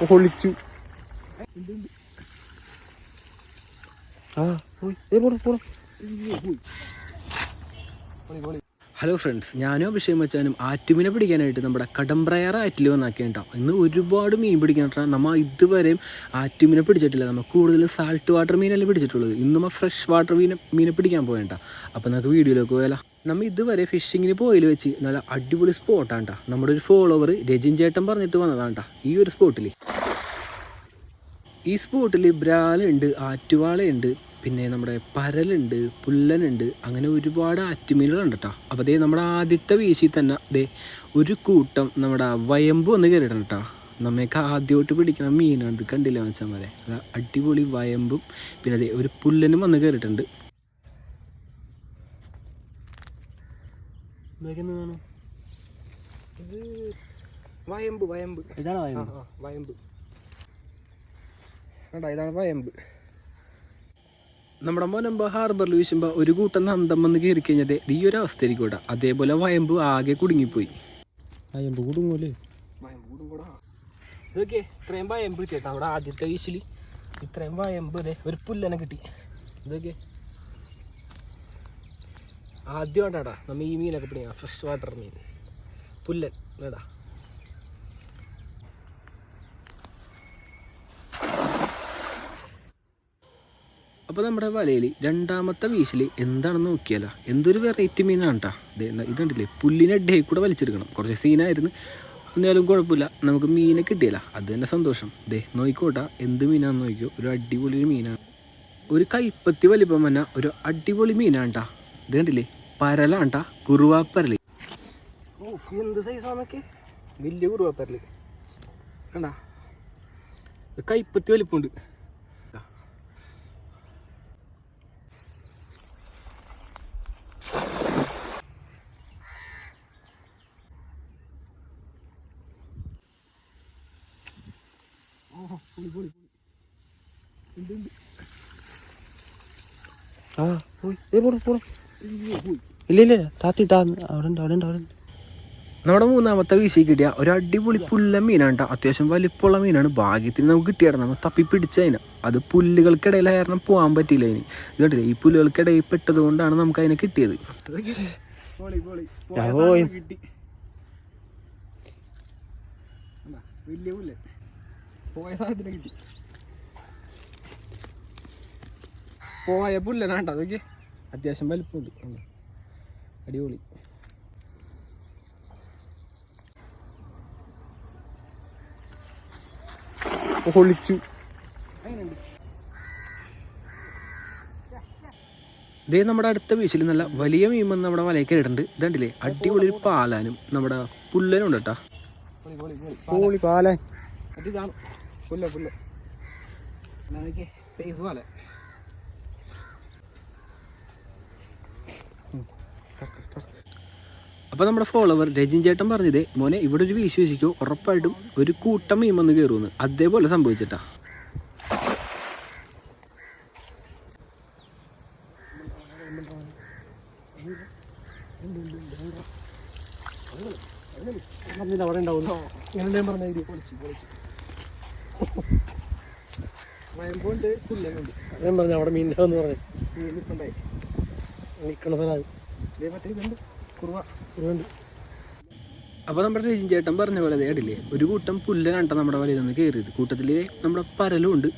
പൊളിച്ചു. Hello friends, ഞാനും അഭിഷേകം വെച്ചാലും ആറ്റുമീനെ പിടിക്കാനായിട്ട് നമ്മുടെ കടമ്പ്രയാർ ആറ്റിൽ വന്നാക്കിയിട്ടുണ്ടാവും. ഇന്ന് ഒരുപാട് മീൻ പിടിക്കാനായിട്ടാണ്. നമ്മൾ ഇതുവരെയും ആറ്റുമീനെ പിടിച്ചിട്ടില്ല. നമ്മൾ കൂടുതലും സാൾട്ട് വാട്ടർ മീനല്ലേ പിടിച്ചിട്ടുള്ളത്. ഇന്ന് നമ്മൾ ഫ്രഷ് വാട്ടർ മീനെ പിടിക്കാൻ പോകേണ്ട. അപ്പോൾ നമുക്ക് വീഡിയോയിലേക്ക് പോയാലോ. നമ്മൾ ഇതുവരെ ഫിഷിങ്ങിന് പോയിൽ വെച്ച് നല്ല അടിപൊളി സ്പോട്ടാണ് കേട്ടോ. നമ്മുടെ ഒരു ഫോളോവർ രജിൻ ചേട്ടൻ പറഞ്ഞിട്ട് വന്നതാണ് കേട്ടോ ഈ ഒരു സ്പോട്ടിൽ. ഈ സ്പോട്ടിൽ ബ്രാലുണ്ട്, ആറ്റുവാളയുണ്ട്, പിന്നെ നമ്മുടെ പരലുണ്ട്, പുല്ലനുണ്ട്, അങ്ങനെ ഒരുപാട് ആറ്റുമീനുകളുണ്ട് കേട്ടോ. അപ്പോൾ അതേ നമ്മുടെ ആദ്യത്തെ വീശിൽ തന്നെ അതേ ഒരു കൂട്ടം നമ്മുടെ വയമ്പ് വന്ന് കയറിയിട്ടുണ്ട് കേട്ടോ. നമ്മൾക്ക് ആദ്യമായിട്ട് പിടിക്കുന്ന മീനാണ് ഇത്. കണ്ടില്ല മച്ചാന്മാരെ, അടിപൊളി വയമ്പും പിന്നെ അതേ ഒരു പുല്ലനും വന്ന് കയറിയിട്ടുണ്ട്. വയമ്പ് വയമ്പ് ഇതാണ് വയമ്പ് കേട്ടോ, ഇതാണ് വയമ്പ്. നമ്മുടെ മുനമ്പ് ഹാർബറിൽ വീശുമ്പോൾ ഒരു കൂട്ടം നന്തം വന്ന് കയറി കഴിഞ്ഞത് ഈ ഒരു അവസ്ഥയായിരിക്കും കേട്ടോ. അതേപോലെ വയമ്പ് ആകെ കുടുങ്ങിപ്പോയി. വയമ്പ് കുടുങ്ങൂലേ? വയമ്പ് കുടുങ്ങൂടാ. ഇതൊക്കെ ഇത്രയും വയമ്പ് കിട്ടി കേട്ടോ. അവിടെ ആദ്യത്തെ വീശിൽ ഇത്രയും വയമ്പ് അതെ ഒരു പുല്ലനെ കിട്ടി. ഇതൊക്കെ ആദ്യമായിട്ടാ നമ്മൾ ഈ മീനൊക്കെ പിടിക്കാം. ഫ്രഷ് വാട്ടർ മീൻ പുല്ലൻ കേട്ടാ. അപ്പോൾ നമ്മുടെ വലയിൽ രണ്ടാമത്തെ വീശിൽ എന്താണെന്ന് നോക്കിയാലോ, എന്തൊരു വെറൈറ്റി മീനാണ് കേട്ടോ. ഇതുണ്ടല്ലേ, പുല്ലിനെ ഡേ കൂടെ വലിച്ചെടുക്കണം. കുറച്ച് സീനായിരുന്നു, എന്നാലും കുഴപ്പമില്ല, നമുക്ക് മീനെ കിട്ടിയല്ല, അത് തന്നെ സന്തോഷം. നോക്കിക്കോട്ടെ എന്ത് മീനാണെന്ന് നോക്കിയോ. ഒരു അടിപൊളി മീനാണ്, ഒരു കൈപ്പത്തി വലിപ്പം തന്നെ ഒരു അടിപൊളി മീനാണ് കേട്ടോ. ഇത് കണ്ടില്ലേ, പരലാണ് കേട്ടോ, കുറുവാപ്പരൽ. ഓ എന്ത് സൈസാന്നൊക്കെ, വലിയ കുറുവാപ്പരൽ കണ്ടാ, കൈപ്പത്തി വലിപ്പമുണ്ട്. നമ്മുടെ മൂന്നാമത്തെ വീശി കിട്ടിയ ഒരു അടിപൊളി പുല്ല മീനാണ് കേട്ടോ. അത്യാവശ്യം വലിപ്പമുള്ള മീനാണ്. ഭാഗ്യത്തിന് നമുക്ക് കിട്ടിയാണ്. നമ്മൾ തപ്പി പിടിച്ചതിന് അത് പുല്ലുകൾക്കിടയിൽ കാരണം പോകാൻ പറ്റിയില്ല. ഇനി ഇത് കണ്ടില്ലേ, ഈ പുല്ലുകൾക്കിടയിൽ പെട്ടത് കൊണ്ടാണ് നമുക്ക് അതിനെ കിട്ടിയത്. വലിയ പുല്ല പോയ സാധനത്തിന് കിട്ടി. പോയ പുല്ലനാട്ടോ. അതൊക്കെ അത്യാവശ്യം വലിപ്പമുണ്ട്, അടിപൊളി. പൊളിച്ചു. ഇതേ നമ്മുടെ അടുത്ത വീശിൽ നല്ല വലിയ മീൻ വന്ന് നമ്മുടെ വലയൊക്കെ ഇടുന്നുണ്ട്. ഇതുണ്ടല്ലേ, അടിപൊളി ഒരു പാലാനും നമ്മുടെ പുല്ലനും ഉണ്ട് കേട്ടോ. പാലാൻ ഇതാണ് പുല്ല പുല്ല സൈസ് പാല. അപ്പോൾ നമ്മുടെ ഫോളോവർ രജിൻ ചേട്ടൻ പറഞ്ഞത്, മോനെ ഇവിടെ ഒരു വീശി വീശിക്കോ, ഉറപ്പായിട്ടും ഒരു കൂട്ടം മീൻ വന്ന് കയറുമെന്ന്. അതേപോലെ സംഭവിച്ചിട്ടാ. അവിടെ ഉണ്ടാവുന്നു ഞാൻ പറഞ്ഞു അവിടെ മീൻ ഉണ്ടാവും പറഞ്ഞു. നിൽക്കണ സ്ഥലമാണ്. അപ്പോൾ നമ്മുടെ രജിൻ ചേട്ടൻ പറഞ്ഞ പോലെ കേട്ടില്ലേ, ഒരു കൂട്ടം പുല്ലനാട്ടോ നമ്മുടെ വലയിൽ നിന്ന് കയറിയത്. കൂട്ടത്തിൽ നമ്മുടെ പരലും ഉണ്ട്.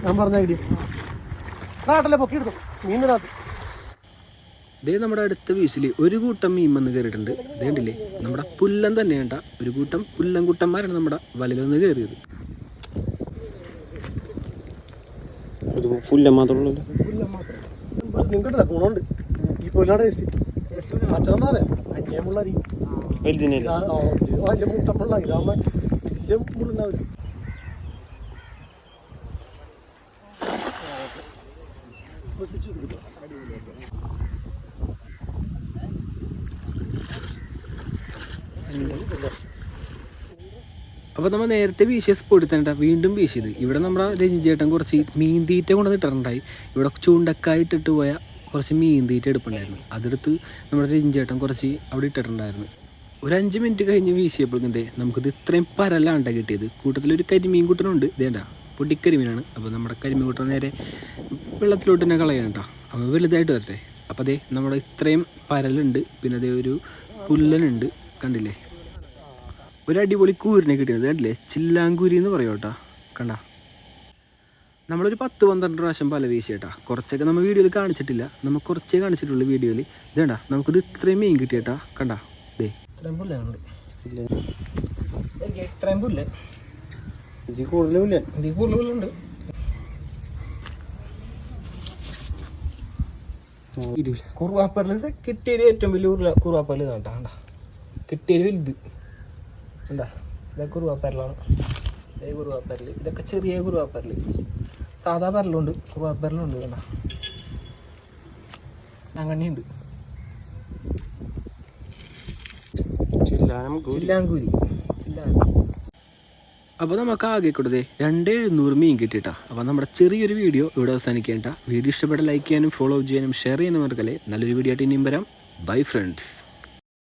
ഞാൻ പറഞ്ഞ ഐഡിയ നാട്ടല്ലേ പൊക്കി എടുത്തു മീൻ നാട്ട്. ഇതേ നമ്മുടെ അടുത്ത വീശിൽ ഒരു കൂട്ടം മീൻ വന്ന് കയറിയിട്ടുണ്ട്. ഇതേണ്ടില്ലേ, നമ്മുടെ പുല്ലൻ തന്നെയാണ്ട. ഒരു കൂട്ടം പുല്ലൻ കുട്ടന്മാരാണ് നമ്മുടെ വലയിൽ വന്ന് കയറിയത്. പുല്ലൻ മാത്രമല്ല, നിങ്ങൾക്കില്ല ഗുണമുണ്ട് ഈ പുല്ലാടെ മറ്റൊന്നാ അന്യമുള്ള വലിയ മുട്ടമുള്ള ഇതാകുമ്പോൾ വലിയ മുള്ളുണ്ടാവില്ല. അപ്പോൾ നമ്മൾ നേരത്തെ വീശിയ സ്പോട്ടിൽ തന്നെ വീണ്ടും വീശിയത്. ഇവിടെ നമ്മുടെ രഞ്ജിയേട്ടൻ കുറച്ച് മീൻ തീറ്റ കൊണ്ട് ഇട്ടിട്ടുണ്ടായി. ഇവിടെ ചൂണ്ടക്കായി ഇട്ടിട്ട് പോയ കുറച്ച് മീൻ തീറ്റ എടുപ്പുണ്ടായിരുന്നു. അതെടുത്ത് നമ്മുടെ രഞ്ജിയേട്ടൻ കുറച്ച് അവിടെ ഇട്ടിട്ടുണ്ടായിരുന്നു. ഒരു 5 മിനിറ്റ് കഴിഞ്ഞ് വീശിയപ്പോഴേ നമുക്കിത് ഇത്രയും പരലാണ്ട കിട്ടിയത്. കൂട്ടത്തിലൊരു കരിമീൻ കൂട്ടനുണ്ട്. ഇതേണ്ട പൊടിക്കരിമീനാണ്. അപ്പോൾ നമ്മുടെ കരിമീൻ കൂട്ടൻ നേരെ വെള്ളത്തിലോട്ട് തന്നെ കളയാം കേട്ടോ. അപ്പോൾ വലുതായിട്ട് വരട്ടെ. അപ്പോൾ അതേ നമ്മുടെ ഇത്രയും പരലുണ്ട്. പിന്നെ അതേ ഒരു പുല്ലനുണ്ട്, കണ്ടില്ലേ. ഒരു അടിപൊളി കൂരിനെ കിട്ടിയത് കണ്ടില്ലേ, ചില്ലാങ്കൂരി എന്ന് പറയും കേട്ടോ. കണ്ട നമ്മളൊരു 10-12 പ്രാവശ്യം പല വീശിയേട്ടാ. കുറച്ചൊക്കെ നമ്മൾ വീഡിയോയിൽ കാണിച്ചിട്ടില്ല, നമ്മൾ കുറച്ചേ കാണിച്ചിട്ടുള്ളൂ വീഡിയോയിൽ. ഇതേണ്ട നമുക്കിത് ഇത്രയും മീൻ കിട്ടിയേട്ടാ. കണ്ട ദേ ഇത്രയും പുല്ലുണ്ട്, ഇത്രയും പുല്ല് കൂടുതലുണ്ട്. കുറുവാപ്പരൽ കിട്ടിയത് ഏറ്റവും വലിയ കുറുവാപ്പരൽ കേട്ടാ. കണ്ട കിട്ടിയത് വലുത് എന്താ, ഇതൊക്കെ കുറുവാപ്പരലാണ്. ഇതേ കുറുവാപ്പരൽ, ഇതൊക്കെ ചെറിയ കുറുവാപ്പരൽ. സാധാ പരലുണ്ട്, കുറുവാപ്പരലുണ്ട്. കണ്ട അങ്ങനെയുണ്ട്. ചില്ലാങ്കൂരി. അപ്പോൾ നമുക്ക് ആകെ കൊടുത്തേ 2700 മീൻ കിട്ടിയിട്ടാ. അപ്പോൾ നമ്മുടെ ചെറിയൊരു വീഡിയോ ഇവിടെ അവസാനിക്കേണ്ട. വീഡിയോ ഇഷ്ടപ്പെട്ട ലൈക്ക് ചെയ്യാനും ഫോളോ ചെയ്യാനും ഷെയർ ചെയ്യാനും മറക്കല്ലേ. നല്ലൊരു വീഡിയോ ആയിട്ട് ഇനിയും വരാം. Bye friends.